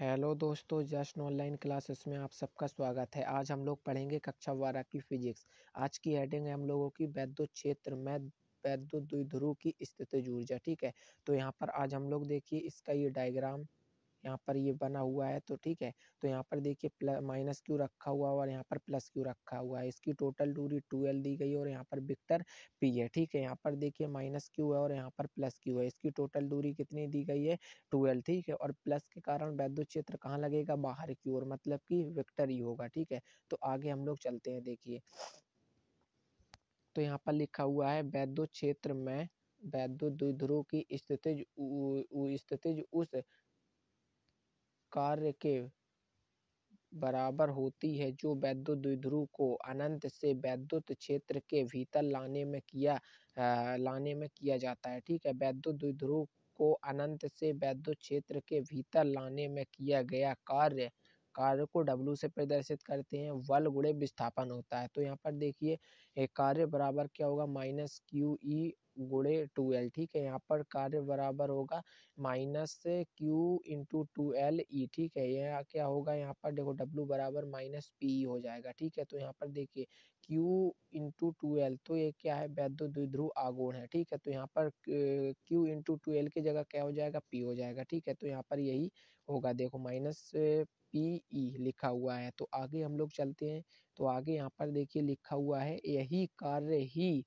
Hello दोस्तों, just online classes में आप सबका स्वागत है। आज हम लोग पढ़ेंगे कक्षा 12 की फिजिक्स। आज की हेडिंग है हम लोगों की वैद्युत क्षेत्र में वैद्युत द्विध्रुव की स्थितिज ऊर्जा। ठीक है, तो यहाँ पर आज हम लोग देखिए इसका ये डायग्राम यहाँ पर ये बना हुआ है। तो ठीक है, तो यहाँ पर देखिए माइनस क्यू रखा हुआ और यहाँ पर प्लस क्यू रखा हुआ है। इसकी टोटल दूरी 2L दी गई और यहाँ पर वेक्टर P है। ठीक है, यहाँ पर देखिए माइनस क्यू है और यहाँ पर प्लस क्यू है। इसकी टोटल दूरी कितनी दी गई है? 2L। ठीक है, और प्लस के कारण वैद्युत क्षेत्र कहाँ लगेगा? बाहर की ओर, मतलब कि वेक्टर ही होगा। ठीक है, तो आगे हम लोग चलते हैं। देखिए, तो यहाँ पर लिखा हुआ है वैद्युत क्षेत्र में वैद्युत द्विध्रुव की स्थितिज उस कार्य के बराबर होती है जो वैद्युत द्विध्रुव को अनंत से वैद्युत क्षेत्र के भीतर लाने में किया जाता है। ठीक है, वैद्युत द्विध्रुव को अनंत से वैद्युत क्षेत्र के भीतर लाने में किया गया कार्य को W से प्रदर्शित करते हैं। बल गुणे विस्थापन होता है। तो यहाँ पर देखिए कार्य बराबर क्या होगा? माइनस क्यू ई गुणे 2L। ठीक है, यहाँ पर कार्य बराबर होगा माइनस क्यू इंटू 2L ई। ठीक है, यह क्या होगा? यहाँ पर देखो W बराबर माइनस पी हो जाएगा। ठीक है, तो यहाँ पर देखिए Q इंटू 2L, तो ये क्या है? वैद्युत द्विध्रुव आघूर्ण है। ठीक है, तो यहाँ पर Q इंटू 2L की जगह क्या हो जाएगा? P हो जाएगा। ठीक है, तो यहाँ पर यही होगा। देखो माइनस PE लिखा हुआ है। तो आगे हम लोग चलते हैं। तो आगे यहाँ पर देखिए लिखा हुआ है यही कार्य ही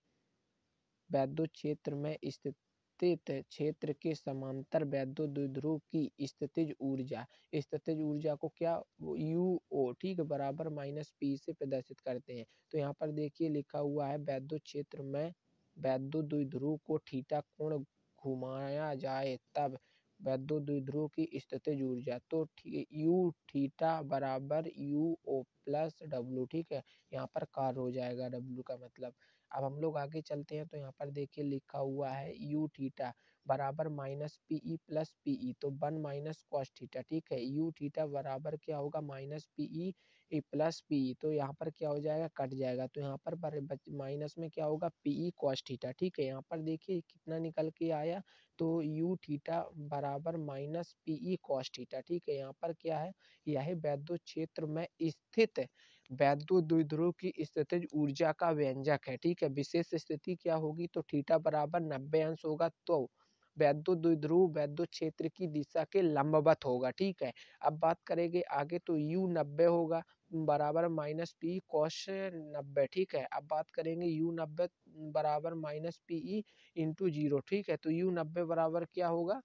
वैद्युत क्षेत्र में स्थित क्षेत्र के समांतर वैद्युत द्विध्रुव की स्थितिज ऊर्जा को क्या UO ठीक बराबर माइनस P से प्रदर्शित करते हैं। तो यहाँ पर देखिए लिखा हुआ है वैद्युत क्षेत्र में वैद्युत द्विध्रुव को थीटा कोण घुमाया जाए तब वैद्युत द्विध्रुव की स्थितिज ऊर्जा तो U थीटा बराबर UO प्लस W। ठीक है, यहाँ पर कार्य हो जाएगा W का मतलब। अब हम लोग आगे चलते हैं। तो यहाँ पर देखिए लिखा हुआ है U थीटा बराबर माइनस PE प्लस PE, तो 1 माइनस कॉस थीटा। ठीक है, U थीटा बराबर क्या होगा? माइनस PE प्लस PE, तो यहाँ पर क्या हो जाएगा? कट जाएगा। तो यहाँ पर माइनस में क्या होगा? PE cos theta. ठीक है, यहाँ पर देखिए कितना निकल के आया? तो U थीटा बराबर माइनस PE कॉस थीटा। ठीक है, यहाँ पर क्या है? यह वैद्युत क्षेत्र में स्थित वैद्युत द्विध्रुव की स्थितिज ऊर्जा का व्यंजक है। ठीक है, विशेष स्थिति क्या होगी? तो थीटा बराबर 90 अंश होगा तो वैद्युत द्विध्रुव वैद्युत क्षेत्र की दिशा के लंबवत होगा। ठीक है, अब बात करेंगे आगे। तो U 90 होगा बराबर माइनस PE कॉस 90। ठीक है, अब बात करेंगे U 90 बराबर माइनस PE इंटू 0। ठीक है, तो U 90 बराबर क्या होगा?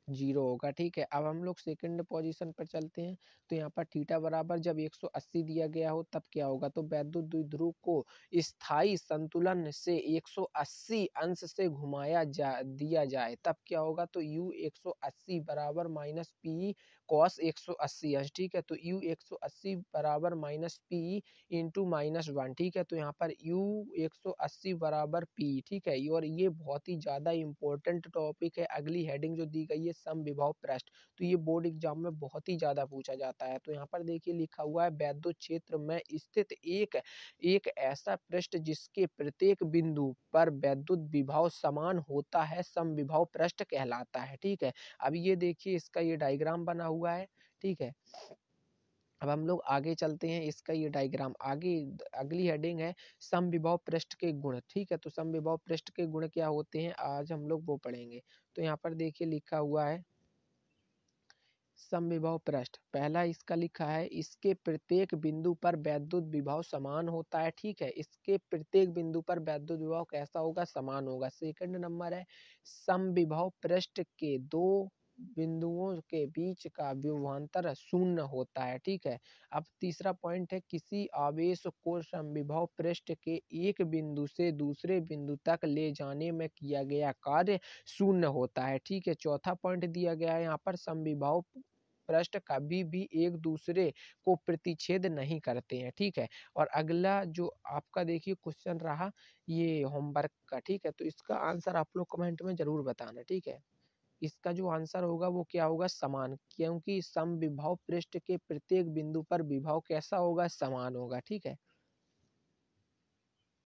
0 होगा। ठीक है, अब हम लोग सेकंड पोजीशन पर चलते हैं। तो यहाँ पर थीटा बराबर जब 180 दिया गया हो तब क्या होगा? तो वैद्युत द्विध्रुव को स्थायी संतुलन से 180 अंश से दिया जाए तब क्या होगा? तो U 180 बराबर माइनस PE कॉस 180 अंश। ठीक है, तो U 180 बराबर माइनस PE इंटू -1। ठीक है, तो यहाँ पर U 180 बराबर PE। ठीक है, और ये बहुत ही ज़्यादा इंपॉर्टेंट टॉपिक है। अगली हेडिंग जो दी गई है समविभव पृष्ठ, तो ये बोर्ड एग्जाम में बहुत ही ज़्यादा पूछा जाता है। तो यहाँ पर देखिए लिखा हुआ है वैद्युत क्षेत्र में स्थित एक ऐसा पृष्ठ जिसके प्रत्येक बिंदु पर वैद्युत विभव समान होता है समविभव पृष्ठ कहलाता है। ठीक है, अब ये देखिए इसका ये डायग्राम बना हुआ है। ठीक है, अब हम लोग आगे चलते हैं। इसका ये डायग्राम आगे अगली हेडिंग है समविभव पृष्ठ के गुण। ठीक है, तो समविभव पृष्ठ के गुण क्या होते हैं आज हम लोग वो पढ़ेंगे। तो यहाँ पर देखिए लिखा हुआ है समविभव पृष्ठ। पहला इसका लिखा है इसके प्रत्येक बिंदु पर वैद्युत विभव समान होता है। ठीक है, इसके प्रत्येक बिंदु पर वैद्युत विभव कैसा होगा? समान होगा। सेकंड नंबर है समविभव पृष्ठ के दो बिंदुओं के बीच का विभवांतर शून्य होता है। ठीक है, अब तीसरा पॉइंट है किसी आवेश को समविभव पृष्ठ के एक बिंदु से दूसरे बिंदु तक ले जाने में किया गया कार्य शून्य होता है। ठीक है, चौथा पॉइंट दिया गया है यहाँ पर समविभव पृष्ठ कभी भी एक दूसरे को प्रतिच्छेद नहीं करते हैं। ठीक है, और अगला जो आपका देखिए क्वेश्चन रहा ये होमवर्क का। ठीक है, तो इसका आंसर आप लोग कमेंट में जरूर बताना। ठीक है, इसका जो आंसर होगा वो क्या होगा? समान, क्योंकि समविभव पृष्ठ के प्रत्येक बिंदु पर विभव कैसा होगा? समान होगा। ठीक है,